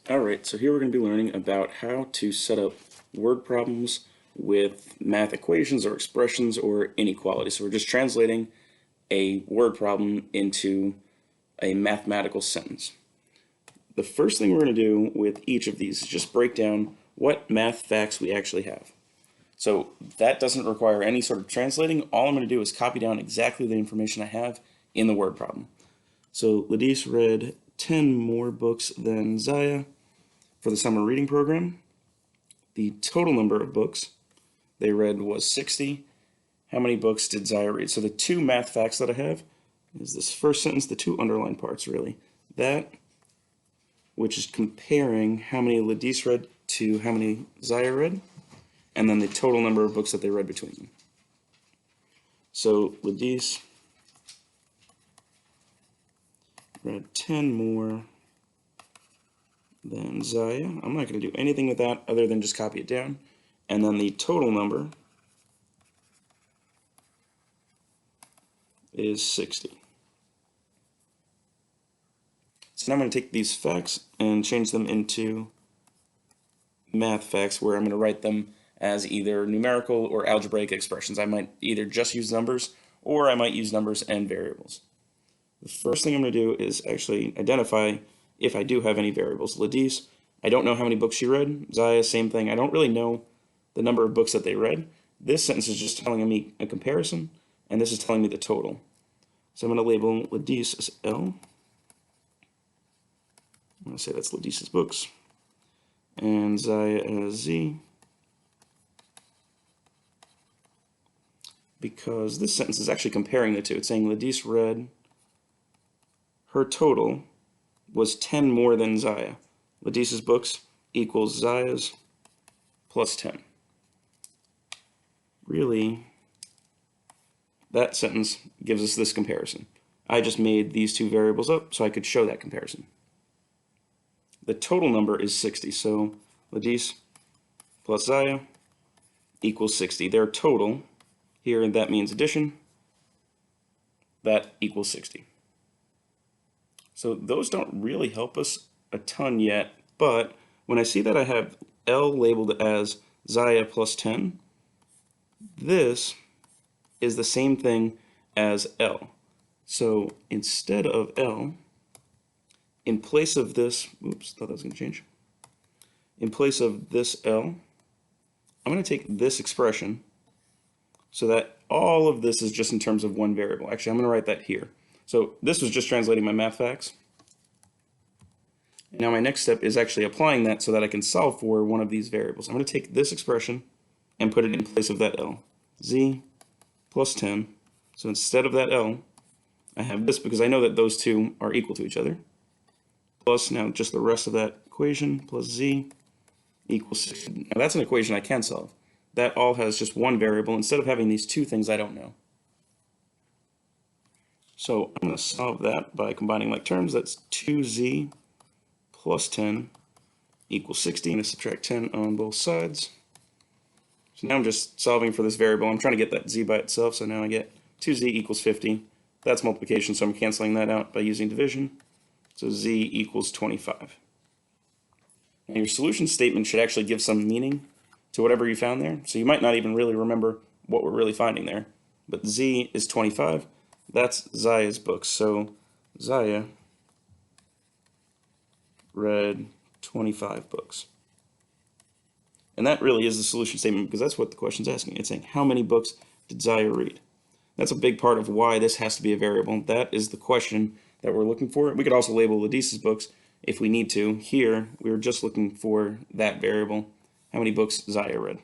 Alright, so here we're going to be learning about how to set up word problems with math equations or expressions or inequalities. So we're just translating a word problem into a mathematical sentence. The first thing we're going to do with each of these is just break down what math facts we actually have. So that doesn't require any sort of translating. All I'm going to do is copy down exactly the information I have in the word problem. So Ladis read 10 more books than Zaya for the summer reading program. The total number of books they read was 60. How many books did Zaya read? So the two math facts that I have is this first sentence, the two underlined parts really. That, which is comparing how many Ladis read to how many Zaya read, and then the total number of books that they read between them. So Ladis read 10 more than Zaya. I'm not going to do anything with that other than just copy it down. And then the total number is 60. So now I'm going to take these facts and change them into math facts where I'm going to write them as either numerical or algebraic expressions. I might either just use numbers or I might use numbers and variables. The first thing I'm going to do is actually identify if I do have any variables. Ladis, I don't know how many books she read. Zaya, same thing. I don't really know the number of books that they read. This sentence is just telling me a comparison, and this is telling me the total. So I'm going to label Ladis as L. I'm going to say that's Ladis's books. And Zaya as Z. Because this sentence is actually comparing the two. It's saying Ladis read, her total was 10 more than Zaya. Ladis's books equals Zaya's plus 10. Really, that sentence gives us this comparison. I just made these two variables up so I could show that comparison. The total number is 60, so Ladis plus Zaya equals 60. Their total, here that means addition, that equals 60. So those don't really help us a ton yet, but when I see that I have L labeled as Zaya plus 10, this is the same thing as L. So instead of L, in place of this, oops, thought that was going to change. In place of this L, I'm going to take this expression so that all of this is just in terms of one variable. Actually, I'm going to write that here. So this was just translating my math facts. Now my next step is actually applying that so that I can solve for one of these variables. I'm going to take this expression and put it in place of that L. Z plus 10. So instead of that L, I have this because I know that those two are equal to each other. Plus now just the rest of that equation plus Z equals 60. Now that's an equation I can solve. That all has just one variable instead of having these two things I don't know. So I'm going to solve that by combining like terms. That's 2Z plus 10 equals 60. I'm going to subtract 10 on both sides. So now I'm just solving for this variable. I'm trying to get that Z by itself, so now I get 2Z equals 50. That's multiplication, so I'm canceling that out by using division. So Z equals 25. Now your solution statement should actually give some meaning to whatever you found there. So you might not even really remember what we're really finding there. But Z is 25. That's Zaya's books. So Zaya read 25 books. And that really is the solution statement because that's what the question's asking. It's saying, how many books did Zaya read? That's a big part of why this has to be a variable. That is the question that we're looking for. We could also label Ladis's books if we need to. Here, we were just looking for that variable, how many books Zaya read.